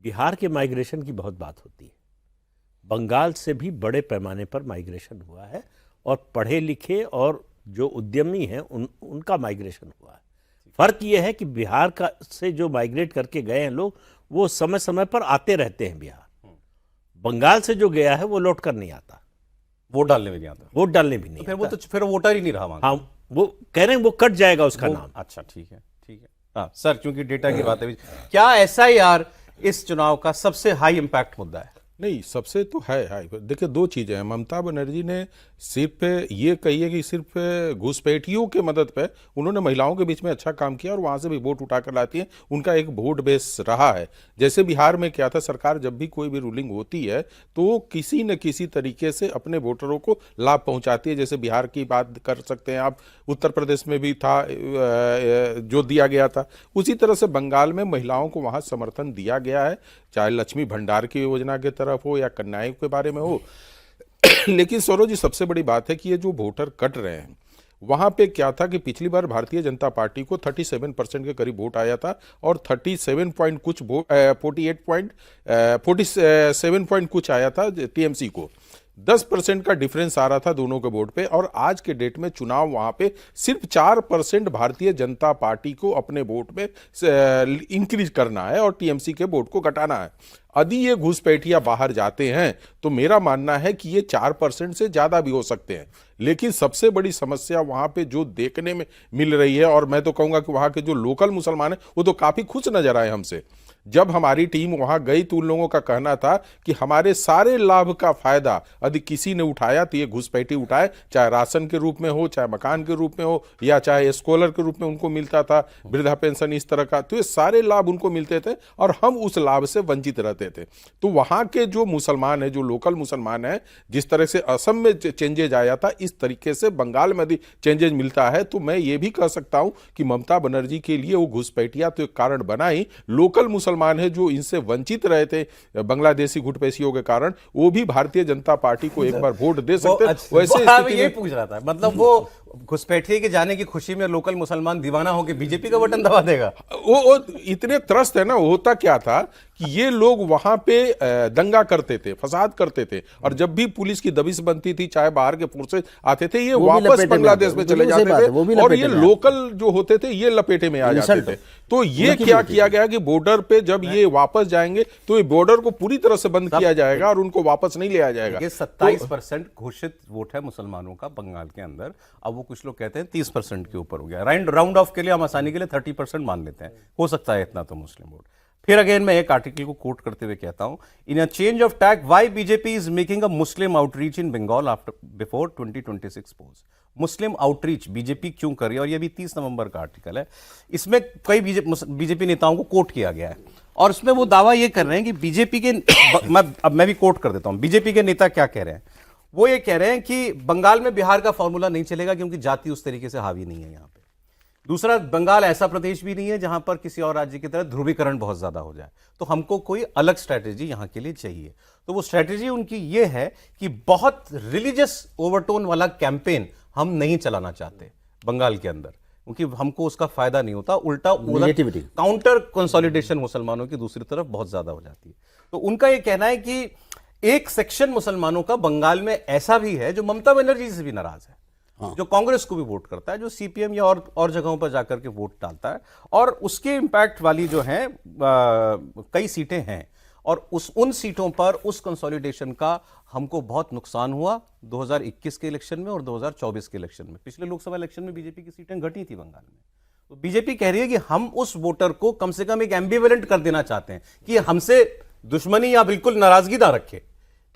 बिहार के माइग्रेशन की बहुत बात होती है। बंगाल से भी बड़े पैमाने पर माइग्रेशन हुआ है और पढ़े लिखे और जो उद्यमी हैं उनका माइग्रेशन हुआ है। फर्क ये है कि बिहार का से जो माइग्रेट करके गए हैं लोग, वो समय समय पर आते रहते हैं बिहार। बंगाल से जो गया है वो लौट कर नहीं आता, वोट डालने भी नहीं आता, वोट डालने भी नहीं फिर आता। वो तो फिर वोटर ही नहीं रहा वहां। हाँ, वो कह रहे हैं वो कट जाएगा उसका नाम। अच्छा, ठीक है, ठीक है। हाँ सर, क्योंकि डेटा की बात है, क्या SIR इस चुनाव का सबसे हाई इंपैक्ट मुद्दा है? नहीं, सबसे तो है। देखिए, दो चीज़ें हैं। ममता बनर्जी ने सिर्फ ये कही है कि सिर्फ घुसपैठियों के मदद पे उन्होंने महिलाओं के बीच में अच्छा काम किया और वहाँ से भी वोट उठा कर लाती हैं, उनका एक वोट बेस रहा है। जैसे बिहार में क्या था, सरकार जब भी कोई भी रूलिंग होती है तो किसी न किसी तरीके से अपने वोटरों को लाभ पहुँचाती है। जैसे बिहार की बात कर सकते हैं आप, उत्तर प्रदेश में भी था जो दिया गया था, उसी तरह से बंगाल में महिलाओं को वहाँ समर्थन दिया गया है, चाहे लक्ष्मी भंडार की योजना की तरफ हो या कन्याओं के बारे में हो। लेकिन सौरभ जी, सबसे बड़ी बात है कि ये जो वोटर कट रहे हैं, वहाँ पे क्या था कि पिछली बार भारतीय जनता पार्टी को 37% के करीब वोट आया था और 37 पॉइंट कुछ वोट 47 पॉइंट कुछ आया था TMC को। 10% का डिफरेंस आ रहा था दोनों के वोट पे। और आज के डेट में चुनाव वहां पे सिर्फ 4% भारतीय जनता पार्टी को अपने वोट में इंक्रीज करना है और TMC के वोट को घटाना है। यदि ये घुसपैठिया बाहर जाते हैं तो मेरा मानना है कि ये 4% से ज्यादा भी हो सकते हैं। लेकिन सबसे बड़ी समस्या वहां पे जो देखने में मिल रही है, और मैं तो कहूंगा कि वहां के जो लोकल मुसलमान हैं वो तो काफी खुश नजर आए हमसे। जब हमारी टीम वहां गई तो उन लोगों का कहना था कि हमारे सारे लाभ का फायदा यदि किसी ने उठाया तो ये घुसपैठी उठाए, चाहे राशन के रूप में हो, चाहे मकान के रूप में हो, या चाहे स्कॉलर के रूप में उनको मिलता था, वृद्धा पेंशन इस तरह का, तो ये सारे लाभ उनको मिलते थे और हम उस लाभ से वंचित रहते थे। तो वहां के जो मुसलमान है, जो लोकल मुसलमान है, जिस तरह से असम में चेंजेज आया था, इस तरीके से बंगाल में यदि चेंजेज मिलता है तो मैं ये भी कह सकता हूं कि ममता बनर्जी के लिए वो घुसपैठिया तो एक कारण बना ही, लोकल मुसलमान है जो इनसे वंचित रहे थे बांग्लादेशी घुसपैठियों के कारण, वो भी भारतीय जनता पार्टी को एक बार वोट दे सकते हैं। वैसे स्थिति में पूछ रहा था, मतलब वो घुसपैठिए के जाने की खुशी में लोकल मुसलमान दीवाना होकर बीजेपी का बटन दबा देगा। वो इतने त्रस्त है ना। होता क्या था कि ये लोग वहां पे दंगा करते थे, फसाद करते थे, और जब भी पुलिस की दबिश बनती थी, चाहे बाहर के फोर्सेज आते थे, ये वापस बांग्लादेश में चले जाते थे और ये लोकल जो होते थे ये लपेटे में आ जाते थे। तो ये क्या किया गया कि बॉर्डर पे जब ये वापस जाएंगे तो ये बॉर्डर को पूरी तरह से बंद किया जाएगा और उनको वापस नहीं लिया जाएगा। 27% घोषित वोट है मुसलमानों का बंगाल के अंदर। अब वो कुछ लोग कहते हैं 30% के ऊपर हो गया। राउंड ऑफ के लिए हम आसानी के लिए 30% मान लेते हैं, हो सकता है इतना तो मुस्लिम वोट। फिर अगेन मैं एक आर्टिकल को कोट करते हुए कहता हूं, in a change of tack why BJP is making a Muslim outreach in Bengal after before 2026 polls. Muslim outreach BJP क्यों कर रही है, और यह भी 30 नवंबर का आर्टिकल है। इसमें कई बीजेपी नेताओं को कोट किया गया है और उसमें वो दावा ये कर रहे हैं कि बीजेपी के अब मैं भी कोट कर देता हूं, बीजेपी के नेता क्या कह रहे हैं। वो ये कह रहे हैं कि बंगाल में बिहार का फॉर्मूला नहीं चलेगा क्योंकि जाति उस तरीके से हावी नहीं है यहां पे। दूसरा, बंगाल ऐसा प्रदेश भी नहीं है जहां पर किसी और राज्य की तरह ध्रुवीकरण बहुत ज्यादा हो जाए, तो हमको कोई अलग स्ट्रैटेजी यहां के लिए चाहिए। तो वो स्ट्रैटेजी उनकी ये है कि बहुत रिलीजियस ओवरटोन वाला कैंपेन हम नहीं चलाना चाहते बंगाल के अंदर, क्योंकि हमको उसका फायदा नहीं होता, उल्टा काउंटर कंसोलिडेशन मुसलमानों की दूसरी तरफ बहुत ज्यादा हो जाती है। तो उनका यह कहना है कि एक सेक्शन मुसलमानों का बंगाल में ऐसा भी है जो ममता बनर्जी से भी नाराज है, जो कांग्रेस को भी वोट करता है, जो CPM या और जगहों पर जाकर के वोट डालता है, और उसके इंपैक्ट वाली जो है कई सीटें हैं, और उन सीटों पर उस कंसोलिडेशन का हमको बहुत नुकसान हुआ 2021 के इलेक्शन में और 2024 के इलेक्शन में। पिछले लोकसभा इलेक्शन में बीजेपी की सीटें घटी थी बंगाल में। तो बीजेपी कह रही है कि हम उस वोटर को कम से कम एक एम्बिवेलेंट कर देना चाहते हैं कि हमसे दुश्मनी या बिल्कुल नाराजगी ना रखे।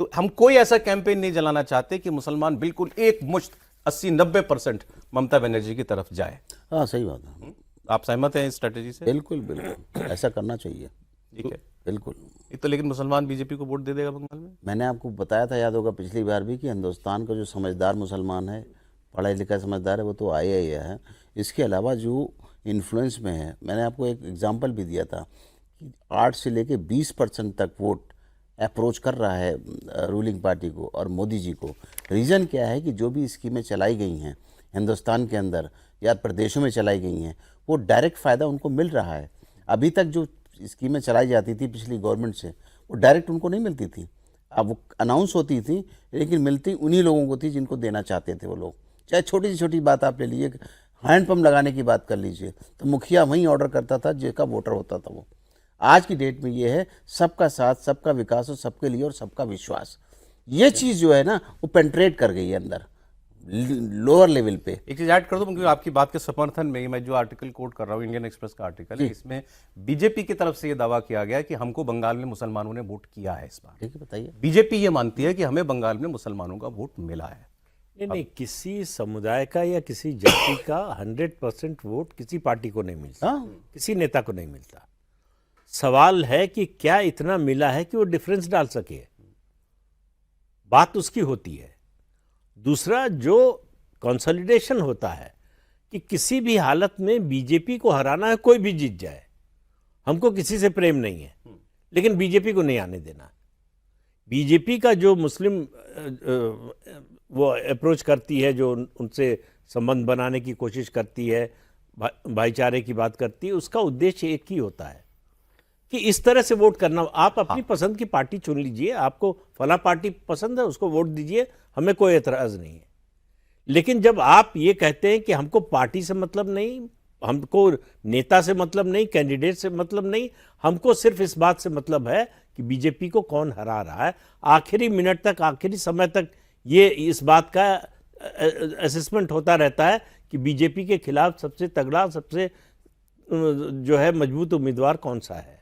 तो हम कोई ऐसा कैंपेन नहीं चलाना चाहते कि मुसलमान बिल्कुल एक मुश्त 80-90% ममता बनर्जी की तरफ जाए। हाँ, सही बात है। आप सहमत हैं इस स्ट्रेटेजी से? बिल्कुल बिल्कुल, ऐसा करना चाहिए। ठीक है, बिल्कुल। तो लेकिन मुसलमान बीजेपी को वोट दे देगा बंगाल में? मैंने आपको बताया था, याद होगा पिछली बार भी, कि हिंदुस्तान का जो समझदार मुसलमान है, पढ़ा लिखा समझदार है, वो तो आया ही है। इसके अलावा जो इन्फ्लुएंस में है, मैंने आपको एक एग्जांपल भी दिया था कि 8 से लेके 20% तक वोट अप्रोच कर रहा है रूलिंग पार्टी को और मोदी जी को। रीज़न क्या है कि जो भी स्कीमें चलाई गई हैं हिंदुस्तान के अंदर या प्रदेशों में चलाई गई हैं, वो डायरेक्ट फ़ायदा उनको मिल रहा है। अभी तक जो स्कीमें चलाई जाती थी पिछली गवर्नमेंट से, वो डायरेक्ट उनको नहीं मिलती थी। अब वो अनाउंस होती थी लेकिन मिलती उन्हीं लोगों को थी जिनको देना चाहते थे वो लोग। चाहे छोटी से छोटी बात आप ले लीजिए, हैंडपम्प लगाने की बात कर लीजिए, तो मुखिया वहीं ऑर्डर करता था जिसका वोटर होता था वो। आज की डेट में ये है सबका साथ, सबका विकास और सबके लिए और सबका विश्वास। ये चीज़ जो है ना वो पेंट्रेट कर गई है अंदर लोअर लेवल पे। एक चीज ऐड कर दूं, क्योंकि आपकी बात के समर्थन में ही मैं जो आर्टिकल कोट कर रहा हूं, इंडियन एक्सप्रेस का आर्टिकल है, इसमें बीजेपी की तरफ से ये दावा किया गया है कि हमको बंगाल में मुसलमानों ने वोट किया है इस बार। ठीक है, बताइए। बीजेपी ये मानती है कि हमें बंगाल में मुसलमानों का वोट मिला है। नहीं, किसी समुदाय का या किसी जाति का 100% वोट किसी पार्टी को नहीं मिलता, हाँ। किसी नेता को नहीं मिलता। सवाल है कि क्या इतना मिला है कि वो डिफरेंस डाल सके, बात उसकी होती है। दूसरा, जो कंसोलिडेशन होता है कि किसी भी हालत में बीजेपी को हराना है, कोई भी जीत जाए, हमको किसी से प्रेम नहीं है, लेकिन बीजेपी को नहीं आने देना। बीजेपी का जो मुस्लिम वो अप्रोच करती है, जो उनसे संबंध बनाने की कोशिश करती है, भाईचारे की बात करती है, उसका उद्देश्य एक ही होता है कि इस तरह से वोट करना। आप अपनी पसंद की पार्टी चुन लीजिए, आपको फला पार्टी पसंद है उसको वोट दीजिए, हमें कोई एतराज नहीं है। लेकिन जब आप ये कहते हैं कि हमको पार्टी से मतलब नहीं, हमको नेता से मतलब नहीं, कैंडिडेट से मतलब नहीं, हमको सिर्फ इस बात से मतलब है कि बीजेपी को कौन हरा रहा है, आखिरी मिनट तक, आखिरी समय तक ये इस बात का असेसमेंट होता रहता है कि बीजेपी के खिलाफ सबसे तगड़ा, सबसे जो है मजबूत उम्मीदवार कौन सा है।